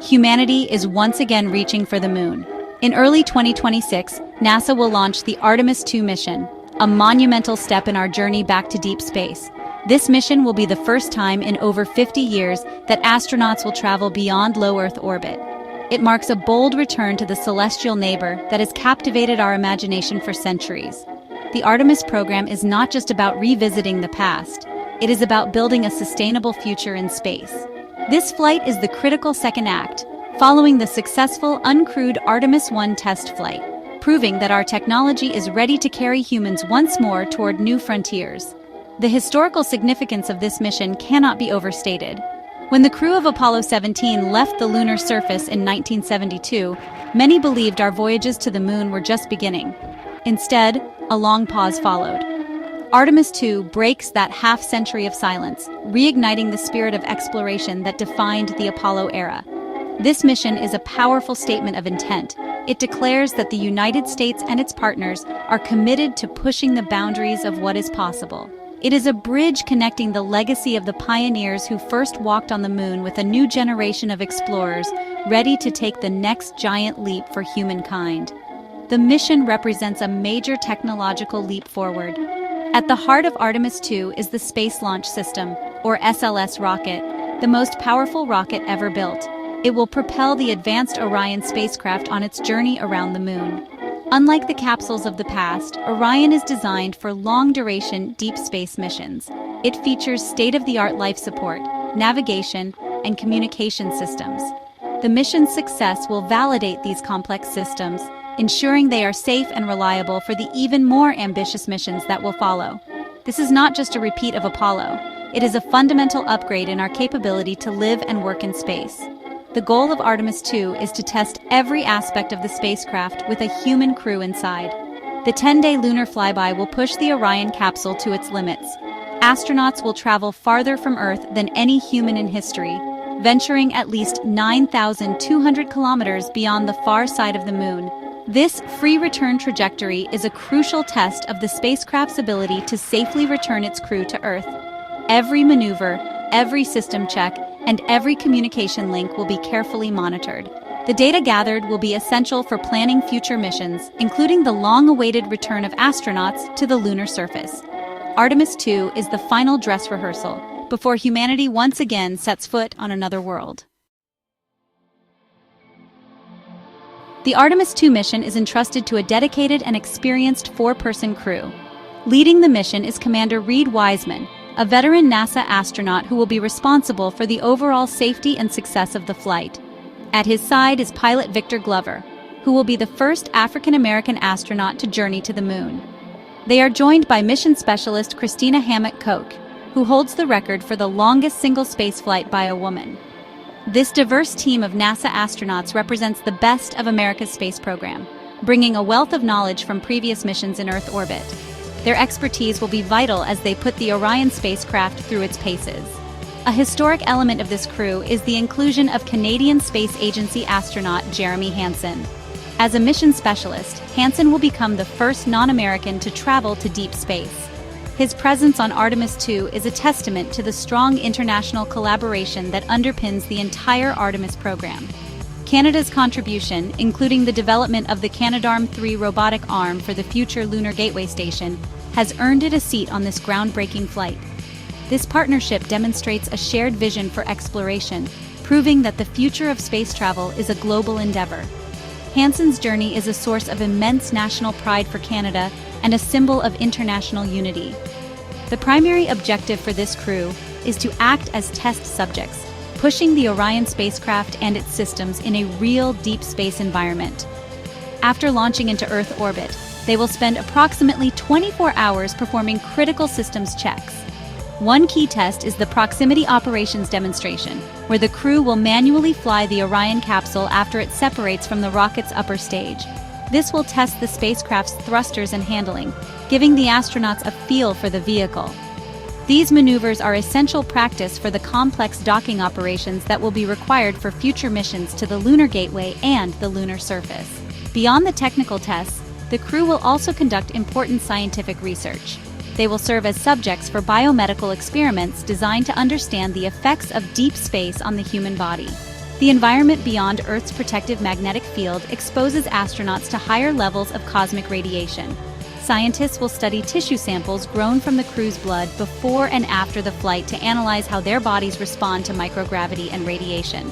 humanity is once again reaching for the moon. In early 2026, NASA will launch the Artemis 2 mission, a monumental step in our journey back to deep space. This mission will be the first time in over 50 years that astronauts will travel beyond low Earth orbit. It marks a bold return to the celestial neighbor that has captivated our imagination for centuries. The Artemis program is not just about revisiting the past, it is about building a sustainable future in space. This flight is the critical second act, following the successful uncrewed Artemis 1 test flight, proving that our technology is ready to carry humans once more toward new frontiers. The historical significance of this mission cannot be overstated. When the crew of Apollo 17 left the lunar surface in 1972, many believed our voyages to the moon were just beginning. Instead, a long pause followed. Artemis 2 breaks that half-century of silence, reigniting the spirit of exploration that defined the Apollo era. This mission is a powerful statement of intent. It declares that the United States and its partners are committed to pushing the boundaries of what is possible. It is a bridge connecting the legacy of the pioneers who first walked on the moon with a new generation of explorers ready to take the next giant leap for humankind. The mission represents a major technological leap forward. At the heart of Artemis 2 is the Space Launch System, or SLS rocket, the most powerful rocket ever built. It will propel the advanced Orion spacecraft on its journey around the moon. Unlike the capsules of the past, Orion is designed for long-duration deep space missions. It features state-of-the-art life support, navigation, and communication systems. The mission's success will validate these complex systems, ensuring they are safe and reliable for the even more ambitious missions that will follow. This is not just a repeat of Apollo. It is a fundamental upgrade in our capability to live and work in space. The goal of Artemis 2 is to test every aspect of the spacecraft with a human crew inside. The 10-day lunar flyby will push the Orion capsule to its limits. Astronauts will travel farther from Earth than any human in history, venturing at least 9,200 kilometers beyond the far side of the moon. This free return trajectory is a crucial test of the spacecraft's ability to safely return its crew to Earth. Every maneuver, every system check, and every communication link will be carefully monitored. The data gathered will be essential for planning future missions, including the long-awaited return of astronauts to the lunar surface. Artemis 2 is the final dress rehearsal before humanity once again sets foot on another world. The Artemis 2 mission is entrusted to a dedicated and experienced four-person crew. Leading the mission is Commander Reed Wiseman, a veteran NASA astronaut who will be responsible for the overall safety and success of the flight. At his side is pilot Victor Glover, who will be the first African-American astronaut to journey to the moon. They are joined by mission specialist Christina Hammock-Koch, who holds the record for the longest single spaceflight by a woman. This diverse team of NASA astronauts represents the best of America's space program, bringing a wealth of knowledge from previous missions in Earth orbit. Their expertise will be vital as they put the Orion spacecraft through its paces. A historic element of this crew is the inclusion of Canadian Space Agency astronaut Jeremy Hansen. As a mission specialist, Hansen will become the first non-American to travel to deep space. His presence on Artemis 2 is a testament to the strong international collaboration that underpins the entire Artemis program. Canada's contribution, including the development of the Canadarm3 robotic arm for the future Lunar Gateway Station, has earned it a seat on this groundbreaking flight. This partnership demonstrates a shared vision for exploration, proving that the future of space travel is a global endeavor. Hansen's journey is a source of immense national pride for Canada and a symbol of international unity. The primary objective for this crew is to act as test subjects, pushing the Orion spacecraft and its systems in a real deep space environment. After launching into Earth orbit, they will spend approximately 24 hours performing critical systems checks. One key test is the proximity operations demonstration, where the crew will manually fly the Orion capsule after it separates from the rocket's upper stage. This will test the spacecraft's thrusters and handling, giving the astronauts a feel for the vehicle. These maneuvers are essential practice for the complex docking operations that will be required for future missions to the Lunar Gateway and the lunar surface. Beyond the technical tests, the crew will also conduct important scientific research. They will serve as subjects for biomedical experiments designed to understand the effects of deep space on the human body. The environment beyond Earth's protective magnetic field exposes astronauts to higher levels of cosmic radiation. Scientists will study tissue samples grown from the crew's blood before and after the flight to analyze how their bodies respond to microgravity and radiation.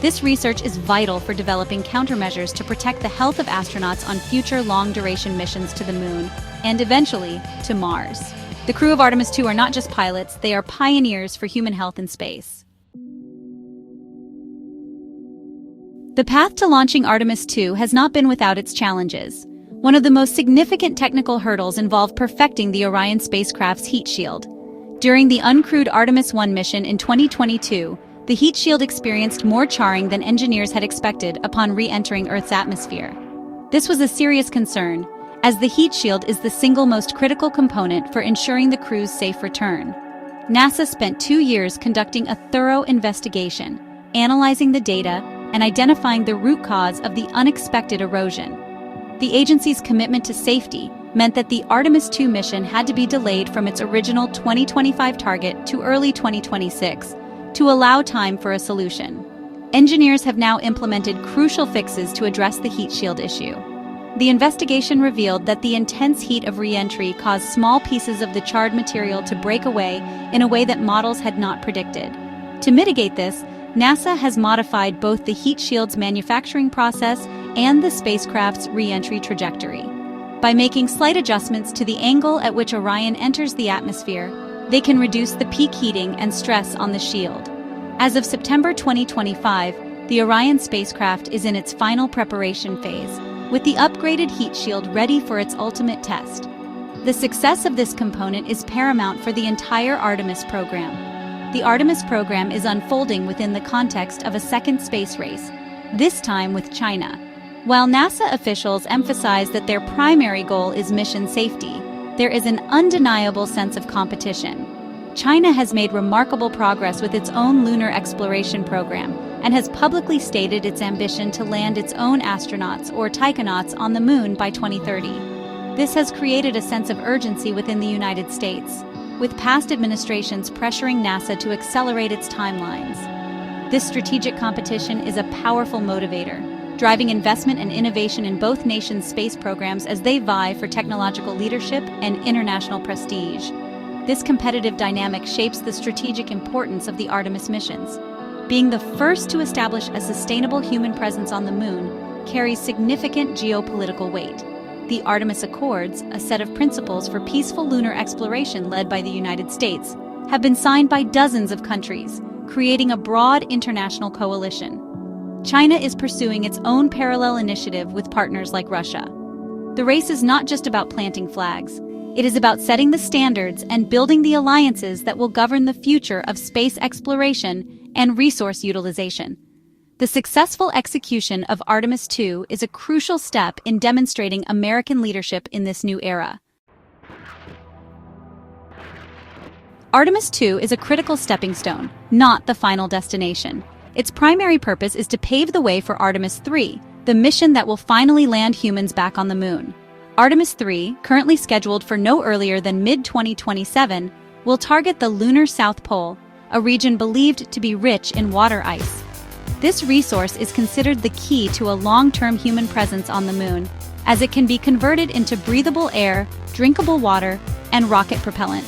This research is vital for developing countermeasures to protect the health of astronauts on future long-duration missions to the Moon and eventually to Mars. The crew of Artemis 2 are not just pilots, they are pioneers for human health in space. The path to launching Artemis 2 has not been without its challenges. One of the most significant technical hurdles involved perfecting the Orion spacecraft's heat shield. During the uncrewed Artemis 1 mission in 2022, the heat shield experienced more charring than engineers had expected upon re-entering Earth's atmosphere. This was a serious concern, as the heat shield is the single most critical component for ensuring the crew's safe return. NASA spent 2 years conducting a thorough investigation, analyzing the data, and identifying the root cause of the unexpected erosion. The agency's commitment to safety meant that the Artemis 2 mission had to be delayed from its original 2025 target to early 2026 to allow time for a solution. Engineers have now implemented crucial fixes to address the heat shield issue. The investigation revealed that the intense heat of re-entry caused small pieces of the charred material to break away in a way that models had not predicted. To mitigate this, NASA has modified both the heat shield's manufacturing process and the spacecraft's re-entry trajectory. By making slight adjustments to the angle at which Orion enters the atmosphere, they can reduce the peak heating and stress on the shield. As of September 2025, the Orion spacecraft is in its final preparation phase, with the upgraded heat shield ready for its ultimate test. The success of this component is paramount for the entire Artemis program. The Artemis program is unfolding within the context of a second space race, this time with China. While NASA officials emphasize that their primary goal is mission safety, there is an undeniable sense of competition. China has made remarkable progress with its own lunar exploration program and has publicly stated its ambition to land its own astronauts or taikonauts on the Moon by 2030. This has created a sense of urgency within the United States, with past administrations pressuring NASA to accelerate its timelines. This strategic competition is a powerful motivator, driving investment and innovation in both nations' space programs as they vie for technological leadership and international prestige. This competitive dynamic shapes the strategic importance of the Artemis missions. Being the first to establish a sustainable human presence on the Moon carries significant geopolitical weight. The Artemis Accords, a set of principles for peaceful lunar exploration led by the United States, have been signed by dozens of countries, creating a broad international coalition. China is pursuing its own parallel initiative with partners like Russia. The race is not just about planting flags. It is about setting the standards and building the alliances that will govern the future of space exploration and resource utilization. The successful execution of Artemis 2 is a crucial step in demonstrating American leadership in this new era. Artemis 2 is a critical stepping stone, not the final destination. Its primary purpose is to pave the way for Artemis 3, the mission that will finally land humans back on the Moon. Artemis 3, currently scheduled for no earlier than mid-2027, will target the lunar South Pole, a region believed to be rich in water ice. This resource is considered the key to a long-term human presence on the Moon, as it can be converted into breathable air, drinkable water, and rocket propellant.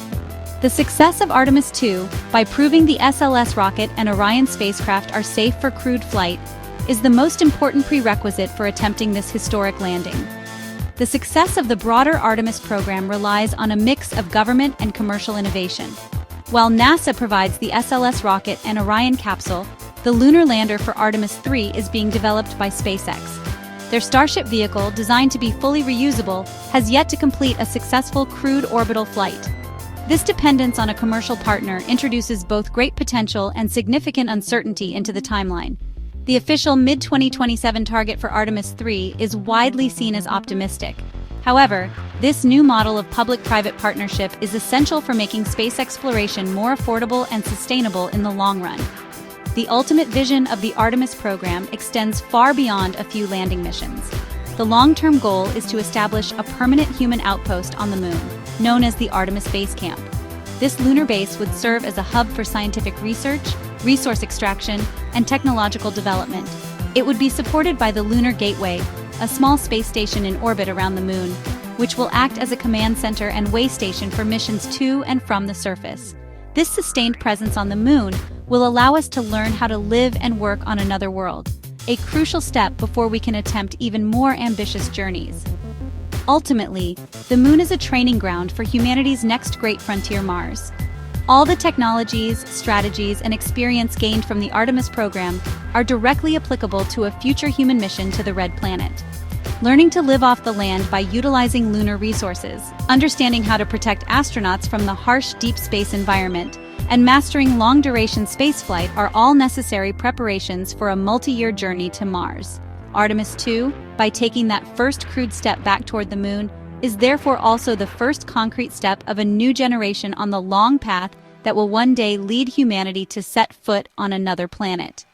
The success of Artemis 2, by proving the SLS rocket and Orion spacecraft are safe for crewed flight, is the most important prerequisite for attempting this historic landing. The success of the broader Artemis program relies on a mix of government and commercial innovation. While NASA provides the SLS rocket and Orion capsule, the lunar lander for Artemis 3 is being developed by SpaceX. Their Starship vehicle, designed to be fully reusable, has yet to complete a successful crewed orbital flight. This dependence on a commercial partner introduces both great potential and significant uncertainty into the timeline. The official mid-2027 target for Artemis 3 is widely seen as optimistic. However, this new model of public-private partnership is essential for making space exploration more affordable and sustainable in the long run. The ultimate vision of the Artemis program extends far beyond a few landing missions. The long-term goal is to establish a permanent human outpost on the Moon, known as the Artemis Base Camp. This lunar base would serve as a hub for scientific research, resource extraction, and technological development. It would be supported by the Lunar Gateway, a small space station in orbit around the Moon, which will act as a command center and way station for missions to and from the surface. This sustained presence on the Moon will allow us to learn how to live and work on another world, a crucial step before we can attempt even more ambitious journeys. Ultimately, the Moon is a training ground for humanity's next great frontier, Mars. All the technologies, strategies, and experience gained from the Artemis program are directly applicable to a future human mission to the Red Planet. Learning to live off the land by utilizing lunar resources, understanding how to protect astronauts from the harsh deep space environment, and mastering long-duration spaceflight are all necessary preparations for a multi-year journey to Mars. Artemis 2, by taking that first crude step back toward the Moon, is therefore also the first concrete step of a new generation on the long path that will one day lead humanity to set foot on another planet.